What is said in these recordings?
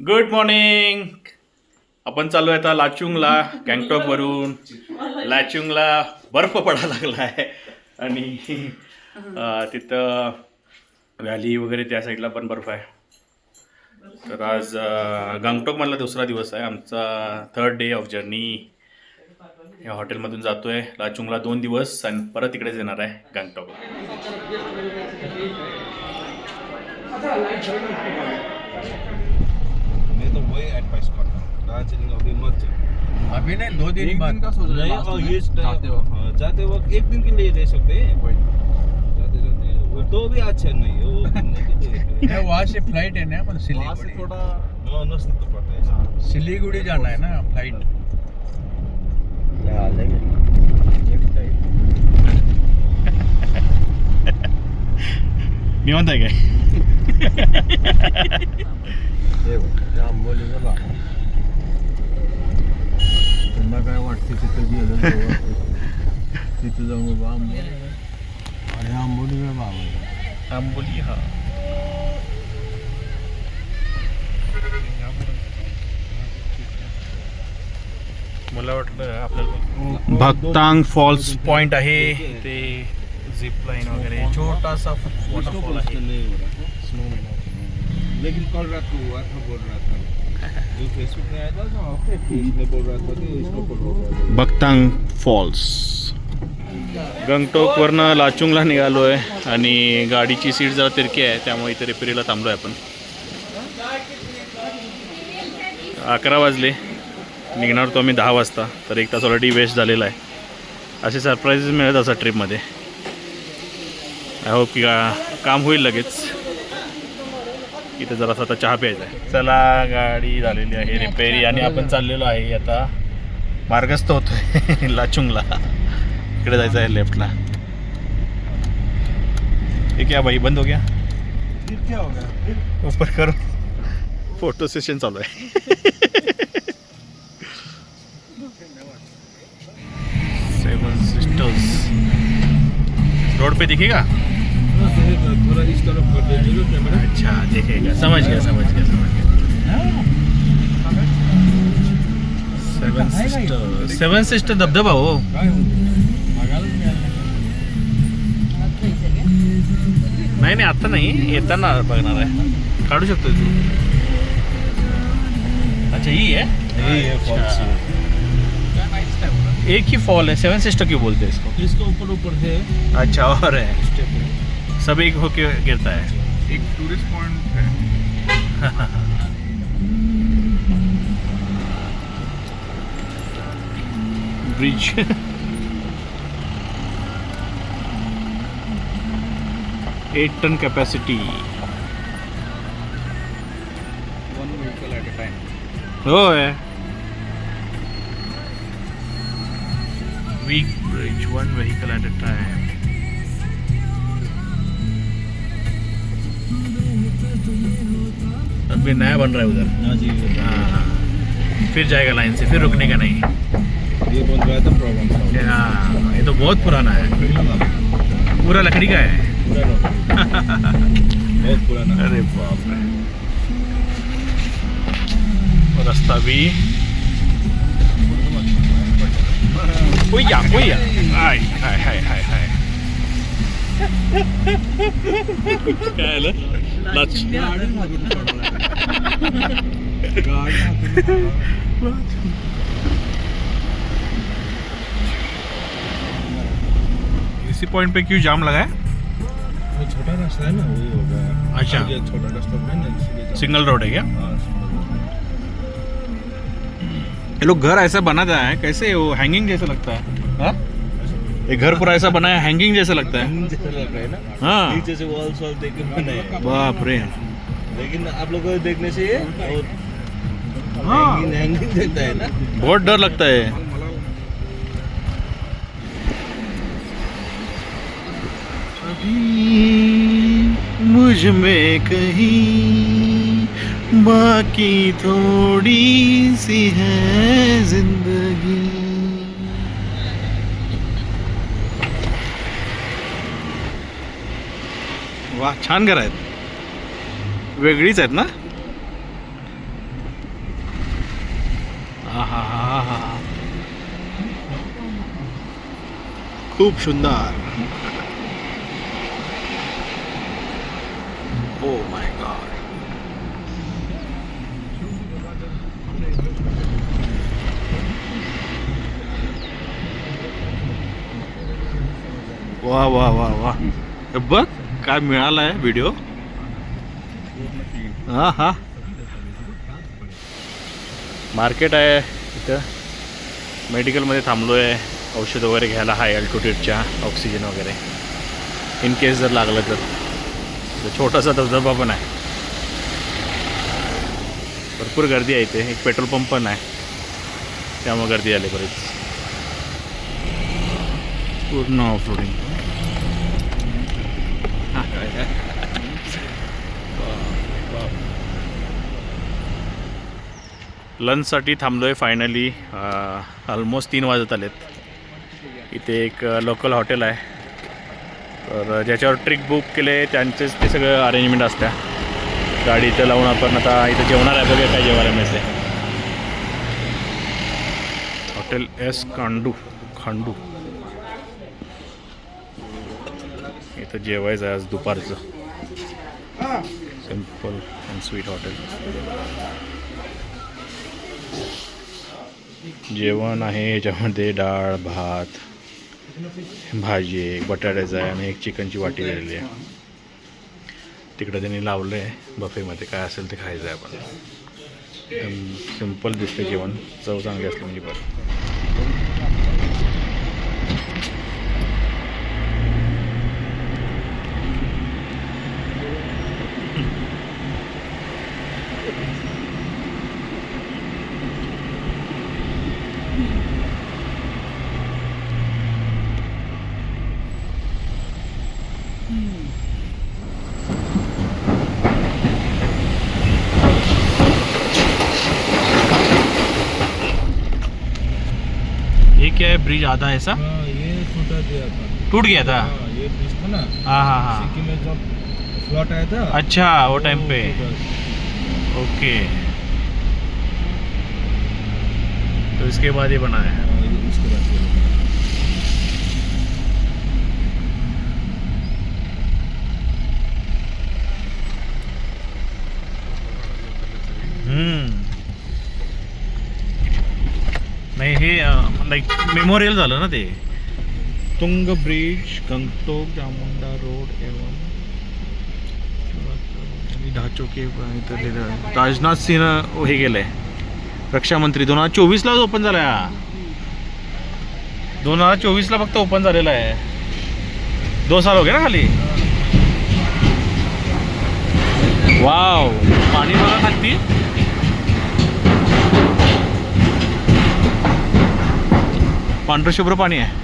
Good morning. आपण चालू आहे आता लाचुंगला. गँगटॉकवरून लाचुंगला बर्फ पडायला लागला आहे आणि तिथं व्हॅली वगैरे त्या साईडला पण बर्फ आहे. तर आज गँगटॉकमधला दुसरा दिवस आहे आमचा. 3rd day of journey. या हॉटेलमधून जातो आहे लाचुंगला 2 दिवस आणि परत इकडेच येणार आहे गँगटॉकला. मैं तो वही एडवाइस करता हूँ, दार्जिलिंग अभी मत जाओ। अभी नहीं, 2 दिन बाद का सोच रहे last और में ये जाते वक्त। जाते वक्त एक दिन के लिए ले सकते हैं। जाते जाते वो तो भी अच्छा नहीं है, वो घूमने के लिए नहीं, वहाँ से फ्लाइट है ना, मतलब वहाँ से सिलीगुड़ी। थोड़ा नजदीक तो पड़ता है। सिलीगुड़ी जाना है ना फ्लाइट। निवांत आहे काय? त्यांना काय वाटते तिथं गेलं तिथं जाऊन बाबा आणि आंबोली बाबा आंबोली. हा मला वाटलं आपल्याला भक्तांग फॉल्स पॉइंट आहे ते झिप लाईन वगैरे छोटासा वॉटरफॉल आहे. नहीं हो रहा है, लेकिन कल रात को हुआ था, बोल रहा था जो फेसबुक में आया था ना, उसने बोल रहा था कि इसको पकड़ो। भक्तांग फॉल्स. गंगटोकवरनं लाचुंगला निघालो आहे आणि गाडीची सीट जरा तिरकी आहे त्यामुळे इथे रिपेरीला थांबलो आहे आपण. 11 वाजले. निघणार होतो आम्ही 10 वाजता, तर 1 तास ऑलरेडी वेस्ट झालेला आहे. असे सरप्राईजेस मिळत असतात ट्रिपमध्ये. आय होप की काम होईल लगेच. इथे जरा आता चहा प्यायचा आहे. चला, गाडी झालेली आहे रिपेरी आणि आपण चाललेलो आहे आता मार्गस्थ होतोय लाचुंगला. इकडे जायचं आहे लेफ्टला. हे क्या भाई, बंद हो गया? फिर क्या हो गया? ऊपर करो. फोटो सेशन चालू आहे. 7 सिस्टर्स रोड पे दिखेगा. थोड़ा इस तरफ कर दीजिए कैमरा। अच्छा, दिखेगा. समझ गया. 7 सिस्टर धबधबा हो. नाही आता नाही, येताना बघणार आहे. काढू शकतो तू. अच्छा, ही है. यही है फॉल्स। एक ही फॉल है. 7 सिस्टर क्यों बोलते हैं इसको? इसके ऊपर है अच्छा, और है स्टेप, सब एक होके गिरता है. एक टूरिस्ट पॉइंट है। Bridge. 8 ton capacity. 1 vehicle at a time। हो है. Weak bridge, 1 vehicle at a time. अभी नया बन रहा है उधर. हाँ जी, हाँ, फिर जाएगा लाइन से, फिर रुकने का नहीं. ये बन रहा था प्रॉब्लम। हाँ, ये तो बहुत पुराना है. पूरा लकड़ी का है. बहुत पुराना। अरे बाप रे. और रास्ता भी कोई या हाय हाय हाय हाय हाय. काय आलं? लाच. इसी पॉइंट पे क्यों जाम लगा है? वो छोटा रास्ता है ना, वही होगा। अच्छा। ये छोटा रास्ता है ना, इसलिए जाम। सिंगल रोड है क्या? हाँ, ये लोग घर ऐसा बनाता है कैसे? वो हैंगिंग जैसा लगता है. हाँ, ये घर पूरा ऐसा बना है, हैंगिंग जैसा लगता है. जैसा लग रहा है ना। हाँ, नीचे से वॉल्स वॉल देख के बना है। बाप रे. लेकिन आप लोगों को देखने से ये और हाँ, हैंगिंग देता है ना। बहुत डर लगता है. अभी मुझ में कहीं बाकी थोड़ी सी है जिंदगी. वाह, छान घर आहेत. वेगळीच आहेत ना. खूप सुंदर. Oh my God. वा वा वा वा. बघ काय मिळाला आहे व्हिडिओ. हा हा. मार्केट आहे इथं. मेडिकलमध्ये थांबलो आहे औषध वगैरे घ्यायला, हाय अल्टिट्यूडच्या ऑक्सिजन वगैरे इन केस जर लागलं तर. छोटासा धबधबा पण आहे. भरपूर गर्दी आहे इथे. एक पेट्रोल पंप पण आहे, त्यामुळे गर्दी आली बरीच. पूर्ण ऑफ रोडिंग. लंचसाठी थांबलो आहे फायनली. ऑलमोस्ट 3 वाजत आलेत. इथे एक लोकल हॉटेल आहे, तर ज्याच्यावर ट्रिक बुक केले त्यांचेच ते सगळं अरेंजमेंट असत्या. गाडी इथं लावून आपण आता इथं जेवणार आहे. बघा काय जेवायला मिळते. Hotel S Khandu. इथं जेवायचं आहे आज दुपारचं. Simple and sweet hotel. जेवण आहे याच्यामध्ये डाळ भात भाजी, एक बटाट्याचं आहे आणि एक चिकनची वाटी दिलेली आहे. तिकडं त्यांनी लावलं आहे बफेमध्ये. काय असेल ते खायचं आहे आपण. सिम्पल दिसते जेवण. चव चांगली असली म्हणजे बरं. ये क्या है, ब्रिज आधा ऐसा हाँ, ये टूटा गया था. टूट गया था. हाँ, ये ब्रिज था ना, हाँ हाँ हाँ. सिक्किम में जब फ्लड आया था. अच्छा वो टाइम पे. ओके, तो इसके बाद ये बना है. इसके बाद ये बना. नाही हे लाईक मेमोरियल झालं ना ते. तुंग ब्रिज, गंगटोक, चामुंडा रोड एवं ढाचो के इथं लिहिलं. राजनाथ सिंह हे गेलंय रक्षामंत्री. 2024ला ओपन झाला. 2024ला फक्त ओपन झालेला आहे. 2 साल हो गए ना खाली. वाव, पाणी बघा खाली. पांढरं शुभ्र पाणी आहे.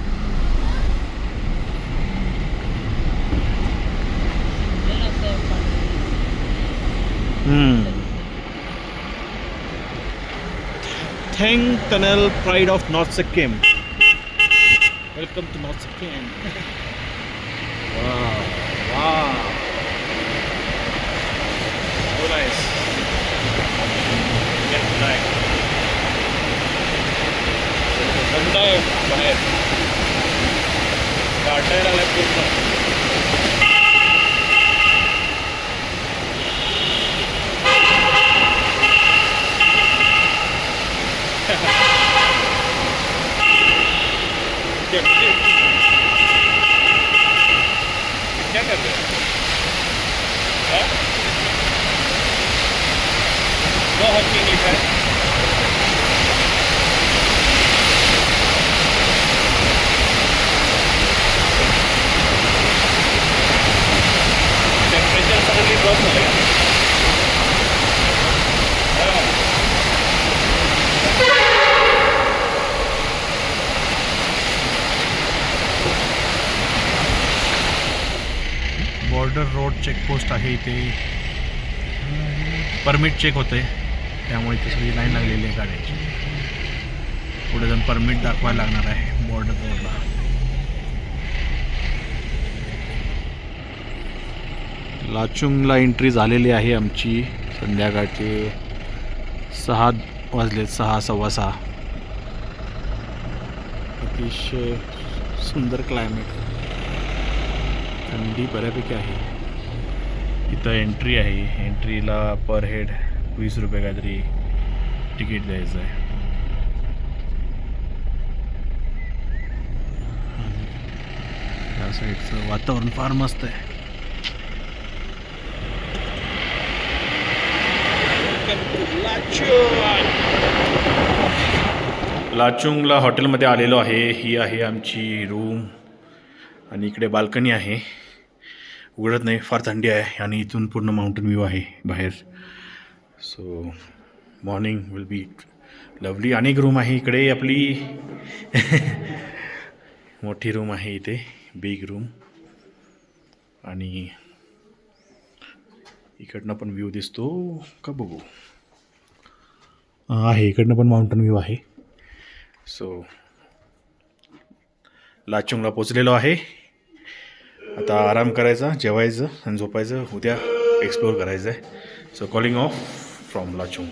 Theng tunnel, pride of north Sikkim. Welcome to north Sikkim. Wow wow, so nice. Get back. थंड आहे बाहेर. काटायला आलाय पूर्ण. क्या करते हैं? नो हॉकिंग लिखा है. टेम्परेचर सडनली ड्रॉप झालं का? बॉर्डर रोड चेकपोस्ट आहे इथे. परमिट चेक होते, त्यामुळे इथे सगळी लाईन लागलेली आहे गाड्यांची. पुढे जाऊन परमिट दाखवायला लागणार आहे बॉर्डर रोडला. लाचुंगला एंट्री झालेली आहे आमची. संध्याकाळचे 6 वाजलेत, 6 सव्वा 6. अतिशय सुंदर क्लायमेट, थंडी बऱ्यापैकी आहे. इथं एंट्री आहे, एंट्रीला पर हेड 20 रुपये काहीतरी तिकीट द्यायचं आहे. या साईडचं वातावरण फार मस्त आहे. लाचुंगला हॉटेलमध्ये आलेलो आहे. ही आहे आमची रूम आणि इकडे बाल्कनी आहे, उघडत नाही, फार थंडी आहे आणि इथून पूर्ण माउंटेन व्ह्यू आहे बाहेर. So morning will be lovely. अनेक रूम आहे इकडे आपली. मोठी रूम आहे इथे, बिग रूम. आणि इकडनं पण व्ह्यू दिसतो का बघू. आहे, इकडनं पण माउंटेन व्ह्यू आहे. सो लाचुंगला पोचलेलो आहे. आता आराम करायचा, जेवायचं आणि झोपायचं. उद्या एक्सप्लोअर करायचं आहे. So calling of from Lachung.